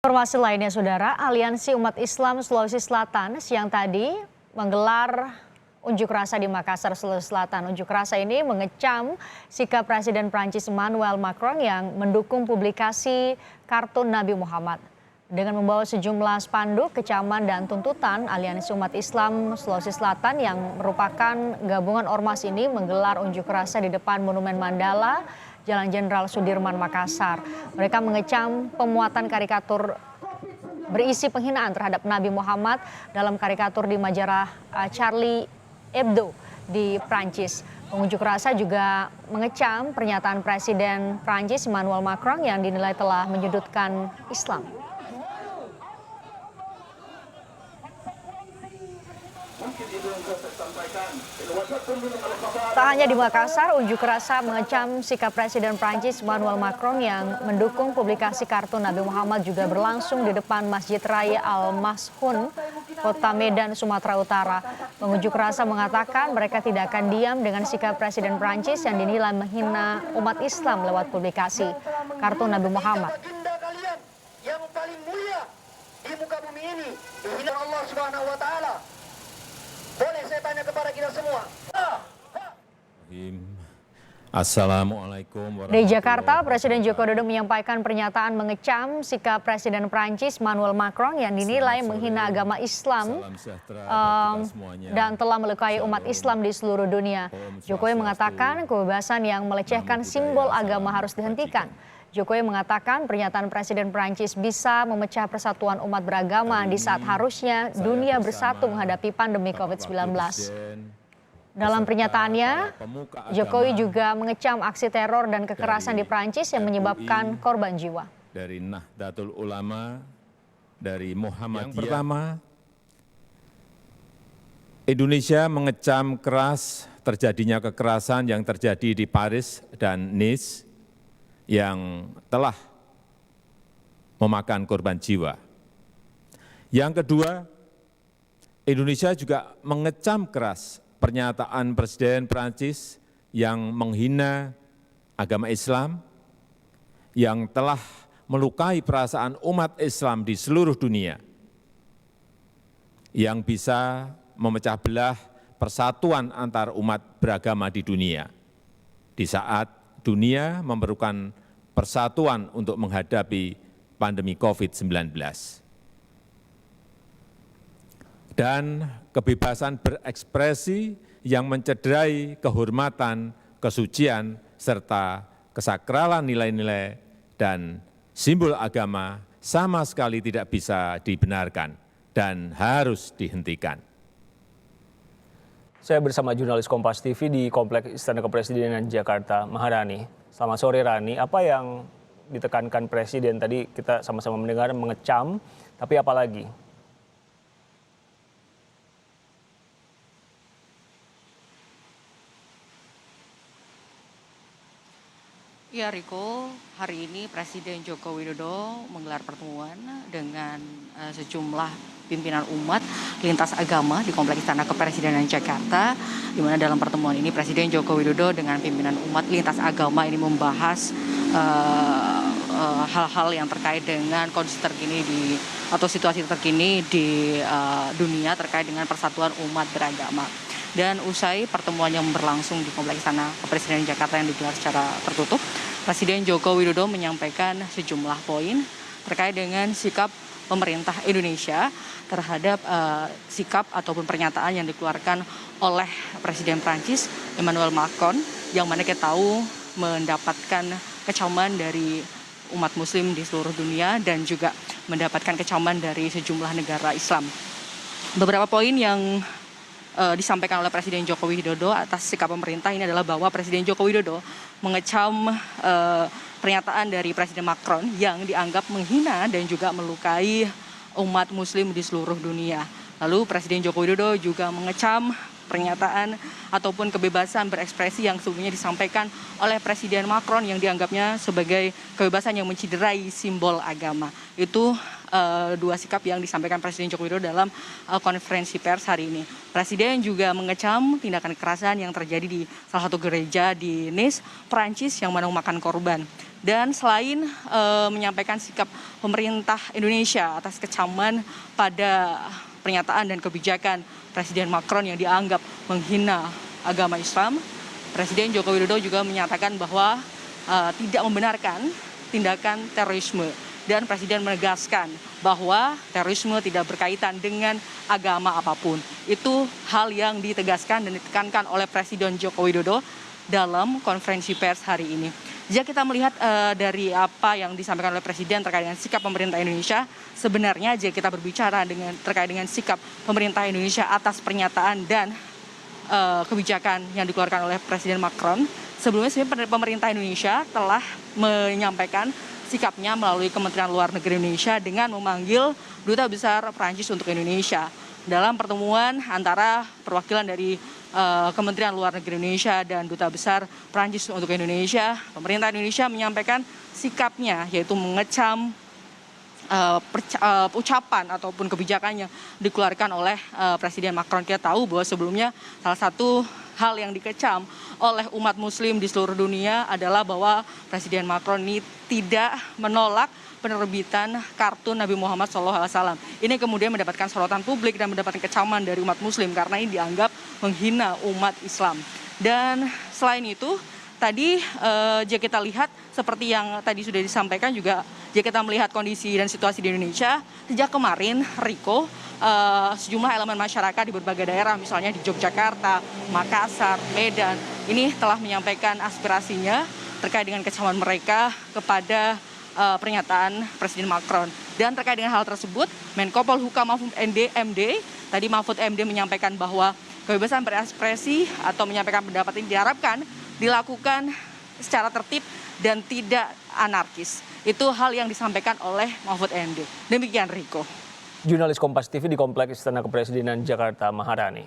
Informasi lainnya, Saudara, Aliansi Umat Islam Sulawesi Selatan siang tadi menggelar unjuk rasa di Makassar, Sulawesi Selatan. Unjuk rasa ini mengecam sikap Presiden Prancis Emmanuel Macron yang mendukung publikasi kartun Nabi Muhammad. Dengan membawa sejumlah spanduk kecaman dan tuntutan, Aliansi Umat Islam Sulawesi Selatan yang merupakan gabungan ormas ini menggelar unjuk rasa di depan Monumen Mandala, Jalan Jenderal Sudirman, Makassar. Mereka mengecam pemuatan karikatur berisi penghinaan terhadap Nabi Muhammad dalam karikatur di majalah Charlie Hebdo di Prancis. Pengunjuk rasa juga mengecam pernyataan Presiden Prancis Emmanuel Macron yang dinilai telah menyudutkan Islam. Tak hanya di Makassar, unjuk rasa mengecam sikap Presiden Prancis Emmanuel Macron yang mendukung publikasi kartun Nabi Muhammad juga berlangsung di depan Masjid Raya Al-Mashun, Kota Medan, Sumatera Utara. Pengunjuk rasa mengatakan mereka tidak akan diam dengan sikap Presiden Prancis yang dinilai menghina umat Islam lewat publikasi kartun Nabi Muhammad. Yang paling mulia di muka bumi ini, dihina Allah Subhanahu wa taala. Boleh saya tanya kepada kita semua? Assalamualaikum warahmatullahi wabarakatuh. Di Jakarta, Presiden Joko Widodo menyampaikan pernyataan mengecam sikap Presiden Prancis Emmanuel Macron yang dinilai menghina agama Islam dan telah melukai umat Islam di seluruh dunia. Jokowi mengatakan kebebasan yang melecehkan simbol agama harus dihentikan. Jokowi mengatakan pernyataan Presiden Prancis bisa memecah persatuan umat beragama di saat harusnya dunia bersatu menghadapi pandemi COVID-19. Dalam pernyataannya, Jokowi juga mengecam aksi teror dan kekerasan di Prancis yang menyebabkan korban jiwa. Dari Nahdlatul Ulama, dari Muhammadiyah. Yang pertama, Indonesia mengecam keras terjadinya kekerasan yang terjadi di Paris dan Nice yang telah memakan korban jiwa. Yang kedua, Indonesia juga mengecam keras pernyataan Presiden Prancis yang menghina agama Islam, yang telah melukai perasaan umat Islam di seluruh dunia, yang bisa memecah belah persatuan antar umat beragama di dunia, di saat dunia memerlukan persatuan untuk menghadapi pandemi COVID-19. Dan kebebasan berekspresi yang mencederai kehormatan, kesucian, serta kesakralan nilai-nilai dan simbol agama sama sekali tidak bisa dibenarkan dan harus dihentikan. Saya bersama jurnalis Kompas TV di Kompleks Istana Kepresidenan Jakarta, Maharani. Selamat sore Rani, apa yang ditekankan Presiden tadi kita sama-sama mendengar mengecam, tapi apa lagi? Ya Riko, hari ini Presiden Joko Widodo menggelar pertemuan dengan sejumlah pimpinan umat lintas agama di Kompleks Istana Kepresidenan Jakarta, di mana dalam pertemuan ini Presiden Joko Widodo dengan pimpinan umat lintas agama ini membahas hal-hal yang terkait dengan kondisi terkini atau situasi terkini di dunia terkait dengan persatuan umat beragama. Dan usai pertemuan yang berlangsung di Kompleks Istana Kepresidenan Jakarta yang digelar secara tertutup, Presiden Joko Widodo menyampaikan sejumlah poin terkait dengan sikap pemerintah Indonesia terhadap sikap ataupun pernyataan yang dikeluarkan oleh Presiden Prancis Emmanuel Macron yang mana kita tahu mendapatkan kecaman dari umat muslim di seluruh dunia dan juga mendapatkan kecaman dari sejumlah negara Islam. Beberapa poin yang disampaikan oleh Presiden Joko Widodo atas sikap pemerintah ini adalah bahwa Presiden Joko Widodo mengecam pernyataan dari Presiden Macron yang dianggap menghina dan juga melukai umat muslim di seluruh dunia. Lalu Presiden Joko Widodo juga mengecam pernyataan ataupun kebebasan berekspresi yang sebelumnya disampaikan oleh Presiden Macron yang dianggapnya sebagai kebebasan yang menciderai simbol agama. Itu dua sikap yang disampaikan Presiden Joko Widodo dalam konferensi pers hari ini. Presiden juga mengecam tindakan kekerasan yang terjadi di salah satu gereja di Nice, Prancis yang memakan korban. Dan selain menyampaikan sikap pemerintah Indonesia atas kecaman pada pernyataan dan kebijakan Presiden Macron yang dianggap menghina agama Islam, Presiden Joko Widodo juga menyatakan bahwa tidak membenarkan tindakan terorisme. Dan Presiden menegaskan bahwa terorisme tidak berkaitan dengan agama apapun. Itu hal yang ditegaskan dan ditekankan oleh Presiden Joko Widodo dalam konferensi pers hari ini. Jika kita melihat dari apa yang disampaikan oleh Presiden terkait dengan sikap pemerintah Indonesia, sebenarnya jika kita berbicara terkait dengan sikap pemerintah Indonesia atas pernyataan dan kebijakan yang dikeluarkan oleh Presiden Macron, sebelumnya sebenarnya pemerintah Indonesia telah menyampaikan sikapnya melalui Kementerian Luar Negeri Indonesia dengan memanggil Duta Besar Prancis untuk Indonesia. Dalam pertemuan antara perwakilan dari Kementerian Luar Negeri Indonesia dan Duta Besar Prancis untuk Indonesia, pemerintah Indonesia menyampaikan sikapnya, yaitu mengecam ucapan ataupun kebijakan yang dikeluarkan oleh Presiden Macron. Kita tahu bahwa sebelumnya salah satu hal yang dikecam oleh umat muslim di seluruh dunia adalah bahwa Presiden Macron ini tidak menolak penerbitan kartun Nabi Muhammad SAW. Ini kemudian mendapatkan sorotan publik dan mendapatkan kecaman dari umat muslim karena ini dianggap menghina umat Islam. Dan selain itu, tadi jika kita lihat seperti yang tadi sudah disampaikan juga, jika kita melihat kondisi dan situasi di Indonesia, sejak kemarin Riko, sejumlah elemen masyarakat di berbagai daerah, misalnya di Yogyakarta, Makassar, Medan, ini telah menyampaikan aspirasinya terkait dengan kecaman mereka kepada pernyataan Presiden Macron. Dan terkait dengan hal tersebut, Menko Polhukam Mahfud MD, tadi Mahfud MD menyampaikan bahwa kebebasan berekspresi atau menyampaikan pendapat ini diharapkan dilakukan secara tertib dan tidak anarkis. Itu hal yang disampaikan oleh Mahfud MD. Demikian Riko. Jurnalis Kompas TV di Kompleks Istana Kepresidenan Jakarta Maharani.